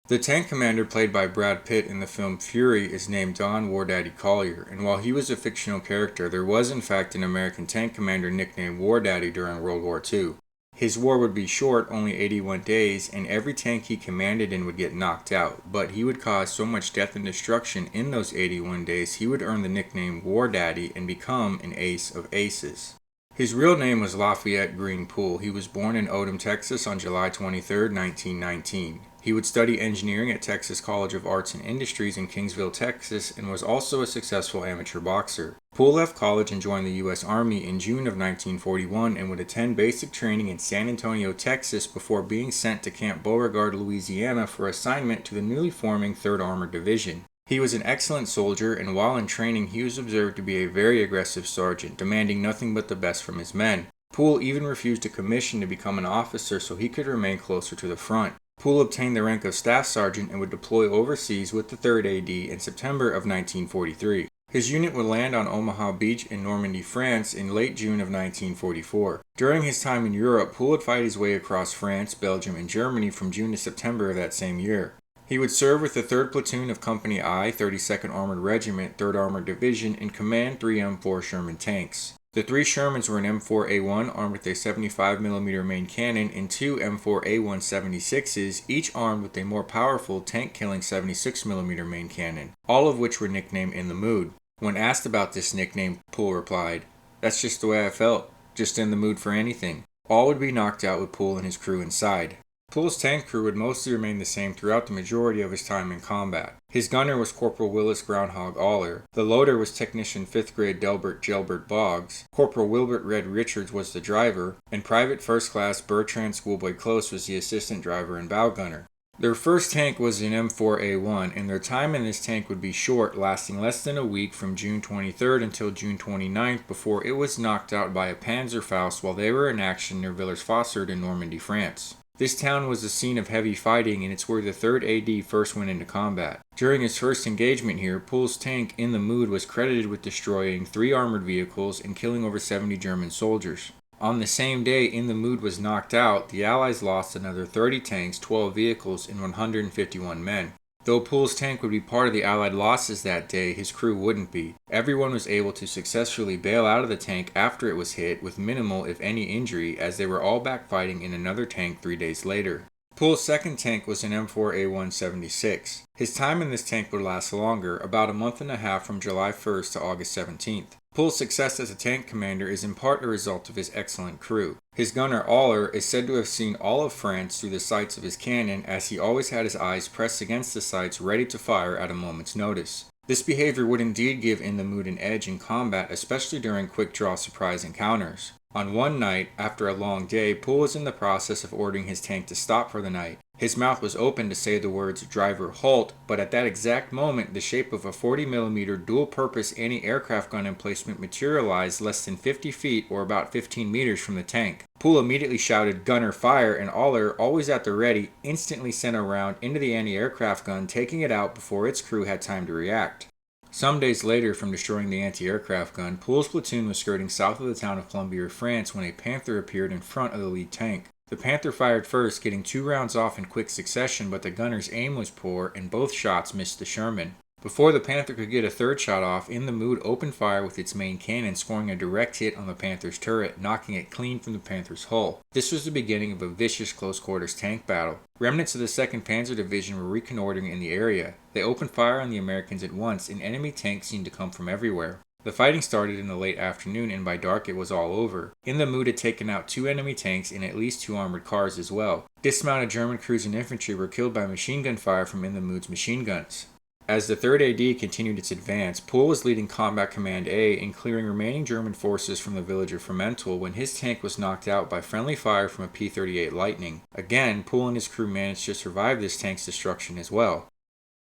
The tank commander played by Brad Pitt in the film Fury is named Don War Daddy Collier, and while he was a fictional character, there was in fact an American tank commander nicknamed War Daddy during World War II. His war would be short, only 81 days, and every tank he commanded in would get knocked out, but he would cause so much death and destruction in those 81 days he would earn the nickname War Daddy and become an ace of aces. His real name was Lafayette Green Poole. He was born in Odom, Texas on July 23, 1919. He would study engineering at Texas College of Arts and Industries in Kingsville, Texas, and was also a successful amateur boxer. Poole left college and joined the U.S. Army in June of 1941 and would attend basic training in San Antonio, Texas before being sent to Camp Beauregard, Louisiana for assignment to the newly forming 3rd Armored Division. He was an excellent soldier, and while in training he was observed to be a very aggressive sergeant, demanding nothing but the best from his men. Poole even refused a commission to become an officer so he could remain closer to the front. Poole obtained the rank of staff sergeant and would deploy overseas with the 3rd AD in September of 1943. His unit would land on Omaha Beach in Normandy, France in late June of 1944. During his time in Europe, Poole would fight his way across France, Belgium, and Germany from June to September of that same year. He would serve with the 3rd Platoon of Company I, 32nd Armored Regiment, 3rd Armored Division, and command 3 M4 Sherman tanks. The 3 Shermans were an M4A1 armed with a 75mm main cannon and 2 M4A176s, each armed with a more powerful tank-killing 76mm main cannon, all of which were nicknamed In the Mood. When asked about this nickname, Poole replied, "That's just the way I felt, just in the mood for anything." All would be knocked out with Poole and his crew inside. Poole's tank crew would mostly remain the same throughout the majority of his time in combat. His gunner was Corporal Willis Groundhog Aller. The loader was Technician 5th Grade Delbert Gelbert Boggs. Corporal Wilbert Red Richards was the driver, and Private First Class Bertrand Schoolboy Close was the assistant driver and bow gunner. Their first tank was an M4A1, and their time in this tank would be short, lasting less than a week from June 23rd until June 29th before it was knocked out by a Panzerfaust while they were in action near Villers-Fossard in Normandy, France. This town was the scene of heavy fighting, and it's where the 3rd AD first went into combat. During his first engagement here, Poole's tank, In the Mood, was credited with destroying 3 armored vehicles and killing over 70 German soldiers. On the same day In the Mood was knocked out, the Allies lost another 30 tanks, 12 vehicles, and 151 men. Though Poole's tank would be part of the Allied losses that day, his crew wouldn't be. Everyone was able to successfully bail out of the tank after it was hit with minimal, if any, injury, as they were all back fighting in another tank 3 days later. Poole's second tank was an M4A176. His time in this tank would last longer, about a month and a half from July 1st to August 17th. Poole's success as a tank commander is in part a result of his excellent crew. His gunner Aller is said to have seen all of France through the sights of his cannon, as he always had his eyes pressed against the sights ready to fire at a moment's notice. This behavior would indeed give In the Mood an edge in combat, especially during quick-draw surprise encounters. On one night, after a long day, Poole was in the process of ordering his tank to stop for the night. His mouth was open to say the words, "Driver, halt," but at that exact moment, the shape of a 40mm dual-purpose anti-aircraft gun emplacement materialized less than 50 feet or about 15 meters from the tank. Poole immediately shouted, "Gunner, fire," and Aller, always at the ready, instantly sent a round into the anti-aircraft gun, taking it out before its crew had time to react. Some days later, from destroying the anti-aircraft gun, Poole's platoon was skirting south of the town of Colombier, France, when a Panther appeared in front of the lead tank. The Panther fired first, getting 2 rounds off in quick succession, but the gunner's aim was poor, and both shots missed the Sherman. Before the Panther could get a third shot off, In the Mood opened fire with its main cannon, scoring a direct hit on the Panther's turret, knocking it clean from the Panther's hull. This was the beginning of a vicious close-quarters tank battle. Remnants of the 2nd Panzer Division were reconnoitering in the area. They opened fire on the Americans at once, and enemy tanks seemed to come from everywhere. The fighting started in the late afternoon, and by dark it was all over. In the Mood had taken out 2 enemy tanks and at least 2 armored cars as well. Dismounted German crews and infantry were killed by machine gun fire from In the Mood's machine guns. As the 3rd AD continued its advance, Poole was leading Combat Command A and clearing remaining German forces from the village of Fremantle when his tank was knocked out by friendly fire from a P-38 Lightning. Again, Poole and his crew managed to survive this tank's destruction as well.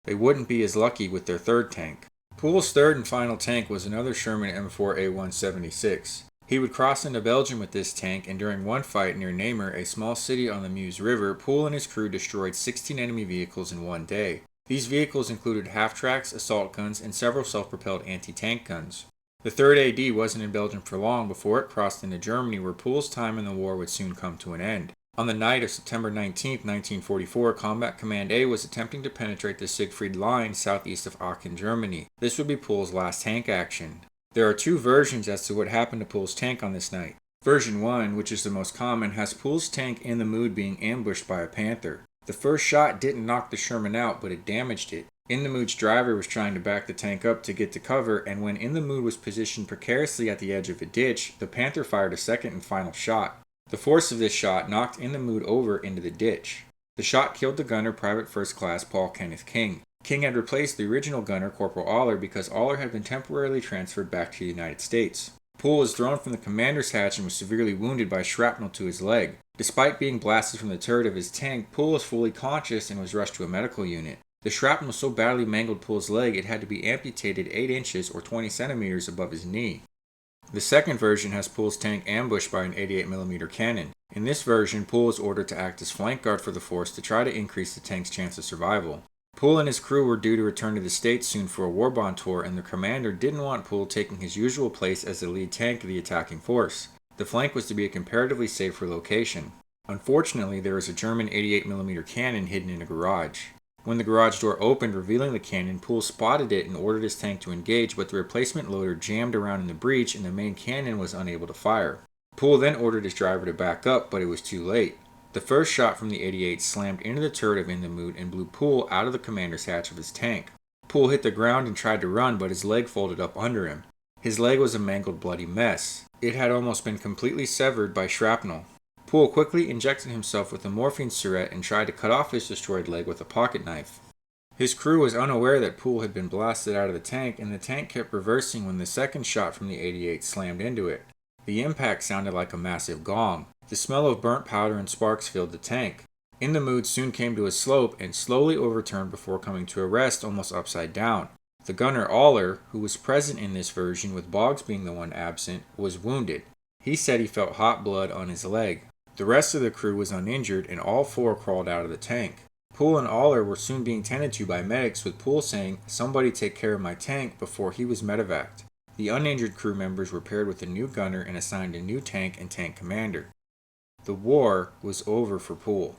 They wouldn't be as lucky with their 3rd tank. Poole's 3rd and final tank was another Sherman M4A176. He would cross into Belgium with this tank, and during one fight near Namur, a small city on the Meuse River, Poole and his crew destroyed 16 enemy vehicles in one day. These vehicles included half-tracks, assault guns, and several self-propelled anti-tank guns. The 3rd AD wasn't in Belgium for long before it crossed into Germany, where Poole's time in the war would soon come to an end. On the night of September 19, 1944, Combat Command A was attempting to penetrate the Siegfried Line southeast of Aachen, Germany. This would be Pohl's last tank action. There are two versions as to what happened to Pohl's tank on this night. Version 1, which is the most common, has Pohl's tank in the mood being ambushed by a Panther. The first shot didn't knock the Sherman out, but it damaged it. In the Mood's driver was trying to back the tank up to get to cover, and when In the Mood was positioned precariously at the edge of a ditch, the Panther fired a second and final shot. The force of this shot knocked In the Mood over into the ditch. The shot killed the gunner, Private First Class Paul Kenneth King. King had replaced the original gunner, Corporal Aller, because Aller had been temporarily transferred back to the United States. Pohl was thrown from the commander's hatch and was severely wounded by shrapnel to his leg. Despite being blasted from the turret of his tank, Pohl was fully conscious and was rushed to a medical unit. The shrapnel so badly mangled Pohl's leg it had to be amputated 8 inches or 20 centimeters above his knee. The second version has Pohl's tank ambushed by an 88mm cannon. In this version, Pohl was ordered to act as flank guard for the force to try to increase the tank's chance of survival. Pohl and his crew were due to return to the States soon for a war bond tour, and the commander didn't want Pohl taking his usual place as the lead tank of the attacking force. The flank was to be a comparatively safer location. Unfortunately, there was a German 88mm cannon hidden in a garage. When the garage door opened, revealing the cannon, Pohl spotted it and ordered his tank to engage, but the replacement loader jammed around in the breach and the main cannon was unable to fire. Pohl then ordered his driver to back up, but it was too late. The first shot from the 88 slammed into the turret of In the Mood and blew Pohl out of the commander's hatch of his tank. Pohl hit the ground and tried to run, but his leg folded up under him. His leg was a mangled, bloody mess. It had almost been completely severed by shrapnel. Pohl quickly injected himself with a morphine syringe and tried to cut off his destroyed leg with a pocket knife. His crew was unaware that Pohl had been blasted out of the tank, and the tank kept reversing when the second shot from the 88 slammed into it. The impact sounded like a massive gong. The smell of burnt powder and sparks filled the tank. In the Mood soon came to a slope and slowly overturned before coming to a rest almost upside down. The gunner Aller, who was present in this version with Boggs being the one absent, was wounded. He said he felt hot blood on his leg. The rest of the crew was uninjured and all 4 crawled out of the tank. Pohl and Aller were soon being tended to by medics, with Pohl saying, "Somebody take care of my tank," before he was medevaced. The uninjured crew members were paired with a new gunner and assigned a new tank and tank commander. The war was over for Pohl.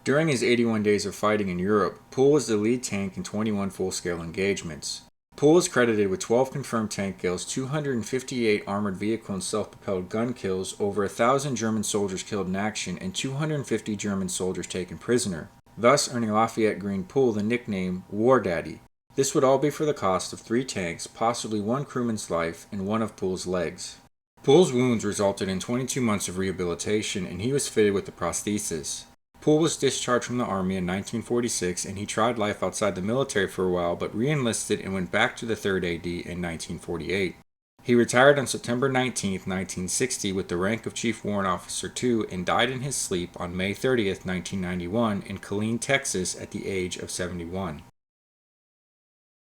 During his 81 days of fighting in Europe, Pohl was the lead tank in 21 full-scale engagements. Pohl is credited with 12 confirmed tank kills, 258 armored vehicle and self-propelled gun kills, over 1,000 German soldiers killed in action, and 250 German soldiers taken prisoner, thus earning Lafayette Green Pohl the nickname War Daddy. This would all be for the cost of 3 tanks, possibly 1 crewman's life, and 1 of Pohl's legs. Pohl's wounds resulted in 22 months of rehabilitation, and he was fitted with a prosthesis. Pohl was discharged from the Army in 1946, and he tried life outside the military for a while, but re-enlisted and went back to the 3rd AD in 1948. He retired on September 19, 1960 with the rank of Chief Warrant Officer II and died in his sleep on May 30, 1991 in Killeen, Texas at the age of 71.